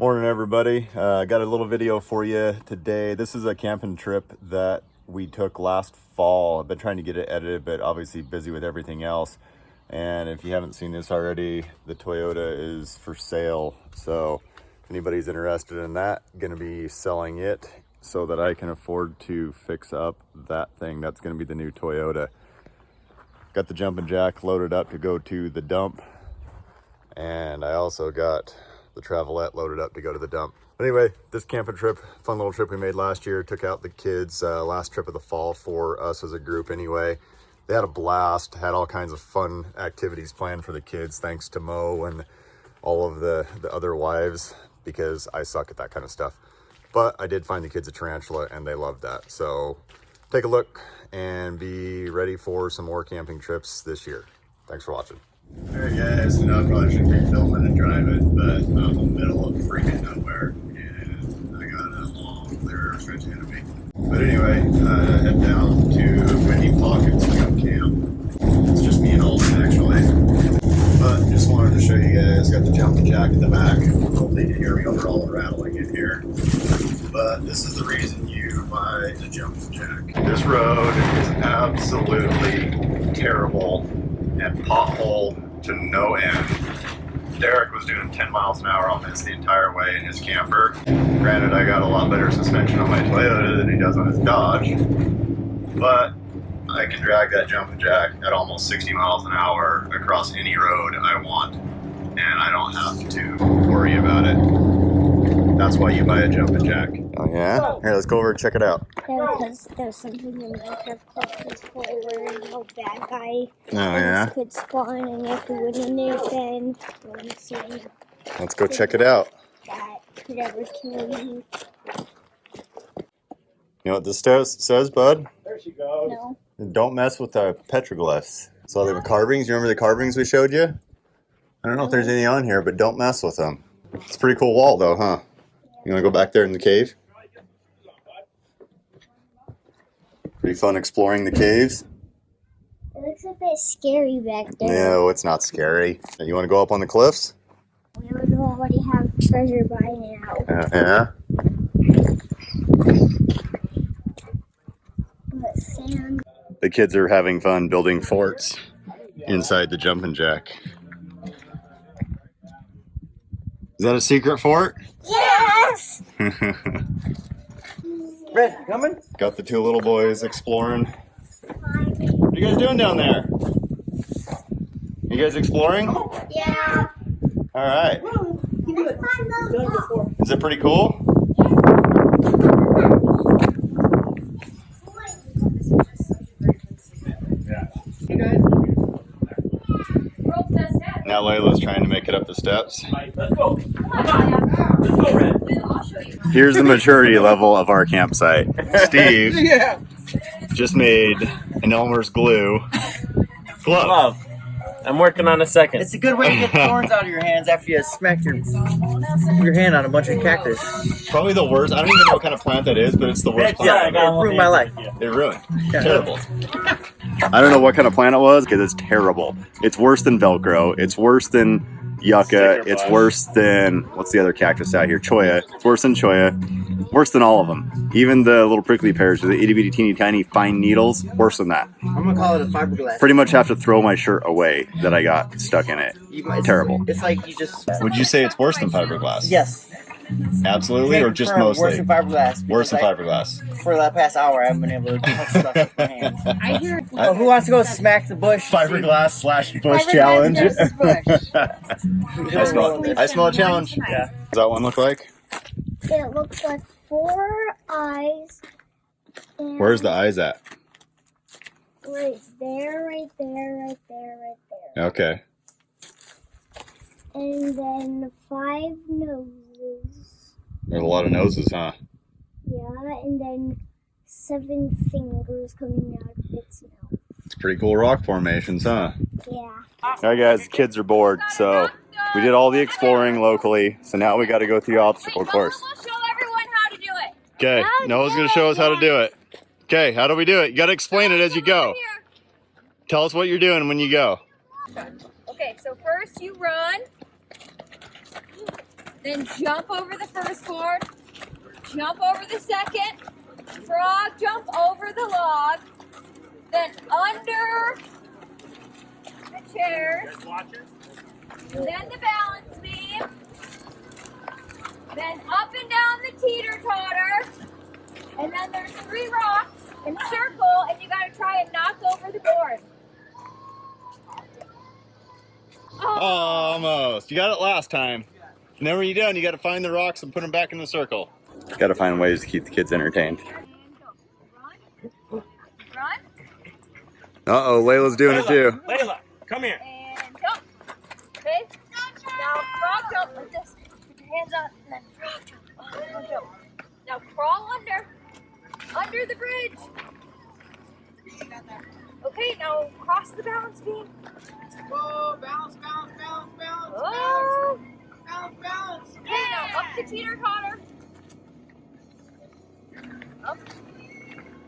Morning, everybody. Got a little video for you today. This is a camping trip that we took last fall. I've been trying to get it edited, but obviously busy with everything else. And if you haven't seen this already, the Toyota is for sale. So if anybody's interested in that, gonna be selling it so that I can afford to fix up that thing. That's gonna be the new Toyota. Got the jumping jack loaded up to go to the dump. And I also got the Travelette loaded up to go to the dump. Anyway, this camping trip, fun little trip we made last year, took out the kids last trip of the fall for us as a group anyway. They had a blast, had all kinds of fun activities planned for the kids, thanks to Mo and all of the other wives, because I suck at that kind of stuff. But I did find the kids a Tarantula and they loved that. So take a look and be ready for some more camping trips this year. Thanks for watching. Alright guys, I probably shouldn't be filming and driving, but I'm in the middle of freaking nowhere and I got a long clear stretch ahead of me. But anyway, head down to Windy Pockets Camp. It's just me and Alden actually. But just wanted to show you guys, got the jumping jack at the back. Hopefully you can hear me over all the rattling in here. But this is the reason you buy the jumping jack. This road is absolutely terrible and pothole to no end. Derek was doing 10 miles an hour on this the entire way in his camper. Granted, I got a lot better suspension on my Toyota than he does on his Dodge, but I can drag that jumping jack at almost 60 miles an hour across any road I want, and I don't have to worry about it. That's why you buy a jumping jack. Oh yeah? Here, let's go over and check it out. Yeah, because there's something in Minecraft called this where no bad guy could spawn, and if we went in there, then let me see. Let's go check it out. That could ever kill you. You know what this says, bud? There she goes. No. Don't mess with the petroglyphs. So they have carvings. You remember the carvings we showed you? I don't know if there's any on here, but don't mess with them. It's a pretty cool wall, though, huh? You want to go back there in the cave? Pretty fun exploring the caves. It looks a bit scary back there. No, it's not scary. You want to go up on the cliffs? We would already have treasure by now. Yeah. But sand. The kids are having fun building forts inside the jumping jack. Is that a secret fort? Yes! Red, coming? Got the two little boys exploring. What are you guys doing down there? You guys exploring? Yeah. All right. Is it pretty cool? Now Layla's trying to make it up the steps. Let's go. Let's go, Red. Here's the maturity level of our campsite. Steve just made an Elmer's glue glove. I'm working on a second. It's a good way to get thorns out of your hands after you smack your hand on a bunch of cactus. Probably the worst. I don't even know what kind of plant that is, but it's the worst plant. Yeah, it ruined my life. It ruined. Terrible. I don't know what kind of plant it was because it's terrible. It's worse than Velcro. It's worse than yucca. It's worse than, what's the other cactus out here? Cholla. It's worse than cholla. Worse than all of them. Even the little prickly pears with the itty bitty teeny tiny fine needles. Worse than that. I'm gonna call it a fiberglass. Pretty much have to throw my shirt away that I got stuck in it. Terrible. It's like you just. Would you say it's worse than fiberglass? Yes. Absolutely, or just mostly? Worse than fiberglass. Worse than fiberglass. For the past hour, I haven't been able to touch stuff with my hands. Who wants to go smack the bush? Fiberglass / bush challenge. I smell a challenge. Yeah. Does that one look like? It looks like 4 eyes. And Where's the eyes at? right there, right there, right there, right there. Okay. And then 5 noses. There's a lot of noses, huh? Yeah, and then 7 fingers coming out of its mouth. It's pretty cool rock formations, huh? Yeah. Alright guys, the kids are bored, so we did all the exploring locally, so now we got to go through the obstacle course. We'll show everyone how to do it. Okay, Noah's going to show us how to do it. Okay, how do we do it? You got to explain it as you go. Tell us what you're doing when you go. Okay, so first you run. Then jump over the first board. Jump over the second. Frog jump over the log. Then under the chairs. Then the balance beam. Then up and down the teeter-totter. And then there's 3 rocks in a circle, and you gotta try and knock over the board. Oh, almost. You got it last time. And then when you're done, you got to find the rocks and put them back in the circle. Got to find ways to keep the kids entertained. Run. Run. Uh-oh, Layla's doing it too. Layla, come here. And jump. Okay? Now frog jump like this. Put your hands up and then frog jump. Oh, frog jump. Now crawl under the bridge. Okay, now cross the balance beam. Whoa, balance, balance, balance, balance. Oh. Balance, balance. Okay, now up the teeter-totter. Up.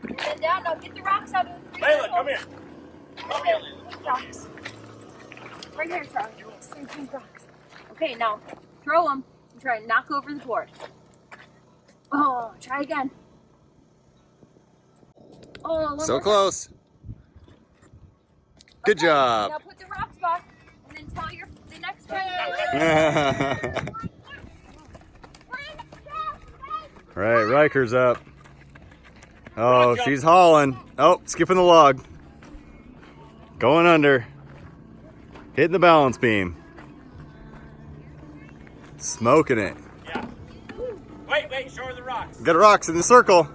And then down. Now get the rocks out of the 3 Layla, circles. come here. Come here, Layla. Rocks. Right here, frog. Same rocks. Okay, now throw them and try and knock over the board. Oh, try again. Oh, So close. Good job. Now put the rocks back and then tell the next friend. Right, Riker's up. Oh, she's hauling. Oh, skipping the log. Going under. Hitting the balance beam. Smoking it. Yeah. Wait, show her the rocks. Got rocks in the circle.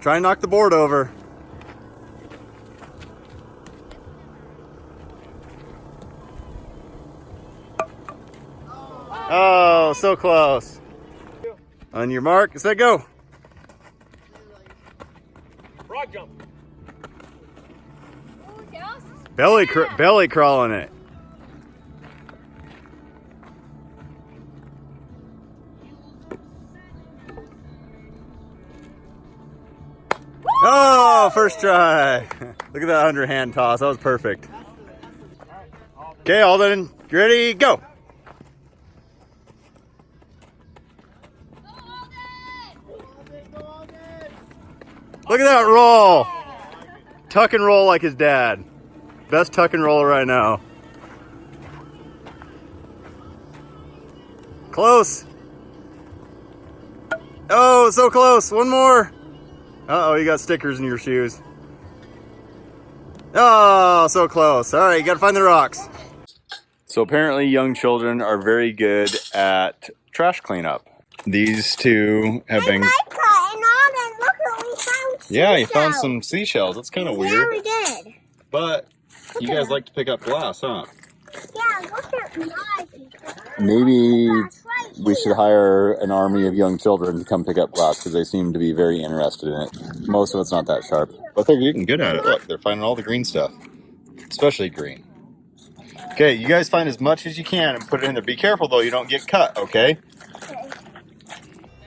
Try and knock the board over. Oh, so close. On your mark, set, go. Frog jump. Belly crawling it. Oh, first try. Look at that underhand toss. That was perfect. Okay, Alden, you ready? Go. Look at that roll. Tuck and roll like his dad. Best tuck and roller right now. Close. Oh, so close. One more. Uh-oh, you got stickers in your shoes. Oh, so close. All right, you got to find the rocks. So apparently young children are very good at trash cleanup. These two have been... Yeah, you found some seashells. That's kind of weird. Yeah, we did. But you guys like to pick up glass, huh? Yeah, look at my. Maybe we should hire an army of young children to come pick up glass because they seem to be very interested in it. Most of it's not that sharp, but they're getting good at it. Look, they're finding all the green stuff, especially green. Okay, you guys find as much as you can and put it in there. Be careful though, you don't get cut, okay?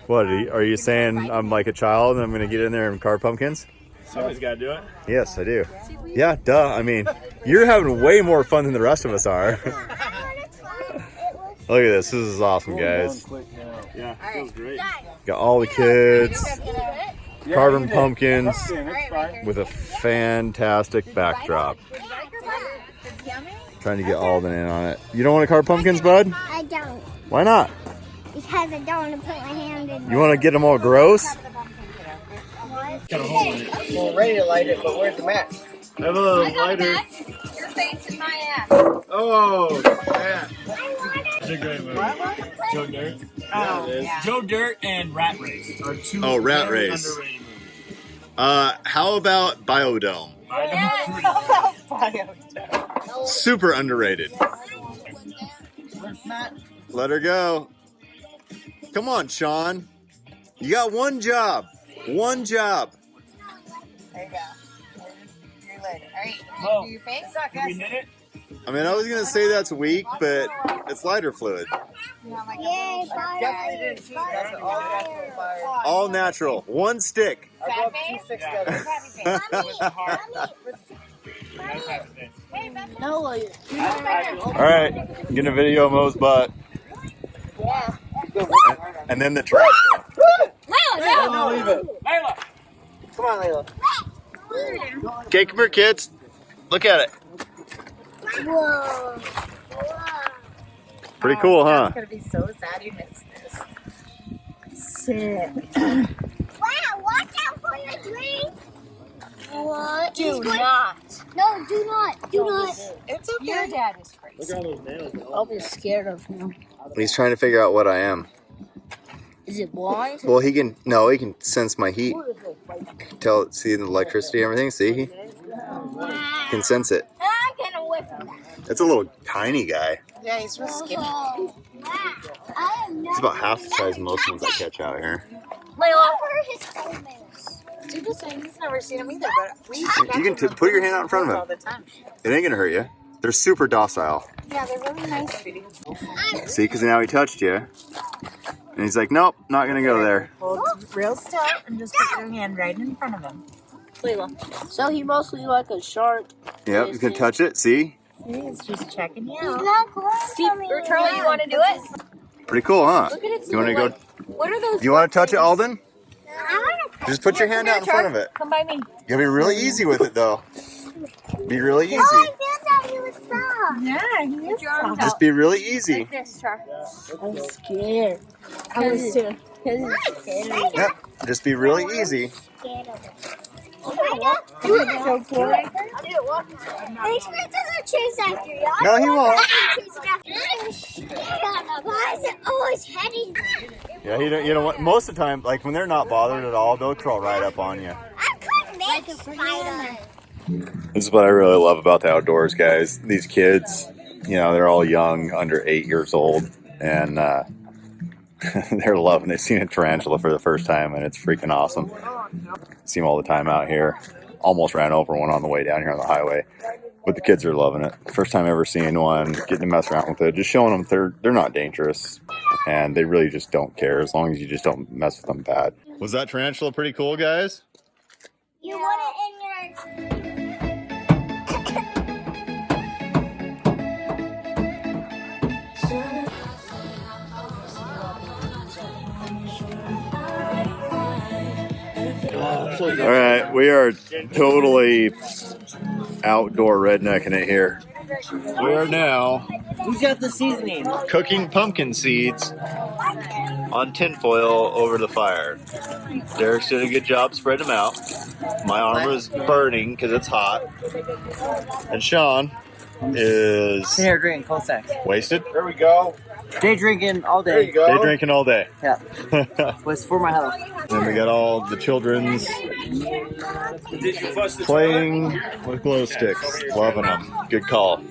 What, are you saying I'm like a child and I'm going to get in there and carve pumpkins? Somebody's got to do it. Yes, I do. Yeah, duh. I mean, you're having way more fun than the rest of us are. Look at this. This is awesome, guys. Yeah, feels great. Got all the kids carving pumpkins with a fantastic backdrop. Trying to get Alden in on it. You don't want to carve pumpkins, bud? I don't. Why not? Because I don't want to put my hand in. You want to get them all gross? We're ready to light it, but where's the match? I have a little I got lighter. that. Your face in my ass. Oh, man. It's a great movie. Joe Dirt. Oh, Yeah, it is. yeah. Joe Dirt and Rat Race are two Oh, Rat very Race. underrated movies. How about Biodome? Super underrated. Let her go. Come on, Sean. You got one job. One job. There you go. You're later. All right. Oh. Do your face? Did we hit it? I mean, I was going to say that's weak, but it's lighter fluid. Yay, Definitely didn't cheat. That's all natural fire. All natural. One stick. I broke 2 sticks together. No, All right. Getting a video of Mo's butt. yeah. and then the tarantula. Layla, no! Leave it. Layla! Come on, Layla. Okay, come here, kids. Look at it. Whoa. Pretty cool, huh? It's gonna be so sad you missed this. Sick. Wow, watch out for your drink. What? Do not. No, do not. Do not. It's okay. Your dad is crazy. Look at all those nails. I'll be scared of him. He's trying to figure out what I am. Is it blind? Well, he can sense my heat. Tell, see the electricity and everything. See, he can sense it. Get away from that. It's a little tiny guy. Yeah, he's real skinny. Oh, wow. I am He's about half the size of most ones I catch out here. Layla. His toenails. Dude was saying he's never seen him either, but we You can put your hand out in front of all him. the time. It ain't gonna hurt you. They're super docile. Yeah, they're really nice, sweetie. See, because now he touched you, and he's like, nope, not gonna go there. Hold real still and just put your hand right in front of him. Layla. So he mostly like a shark. Yep, you can touch it. See, He's just checking you He's out. not going Steve, or Charlie, you want to do it? pretty cool, huh? Look at it. You want to go? What are those? You want to touch it, Alden? I want to. Just put your hand out in front of it. Come by me. You gotta be really easy with it, though. Be really easy. Oh, I feel that he was soft. Yeah, he Put is your arms Just out. be really easy. Like this, Char. I'm scared. I was too. Cause it's scary. Yep. Just be really easy. Scared of it. Do it so cool. I expect us to chase after you. No, he won't. Why is it always heading? Yeah, you know what? Most of the time, like when they're not bothered at all, they'll crawl right up on you. I could make a spider. This is what I really love about the outdoors, guys. These kids, you know, they're all young, under 8 years old, and they're loving it. Seeing a tarantula for the first time, and it's freaking awesome. See them all the time out here. Almost ran over one on the way down here on the highway, but the kids are loving it. First time ever seeing one, getting to mess around with it, just showing them they're not dangerous, and they really just don't care as long as you just don't mess with them bad. Was that tarantula pretty cool, guys? You want it in your. All right, we are totally outdoor rednecking it here. We are now Who's got the seasoning? cooking pumpkin seeds on tinfoil over the fire. Derek's did a good job spreading them out. My arm is burning because it's hot. And Sean is Sitting here drinking cold sex. wasted. There we go. Day drinking all There day. you go. Day drinking all day. Yeah. Was for my health. Then we got all the children's playing with glow sticks. Loving them. Good call.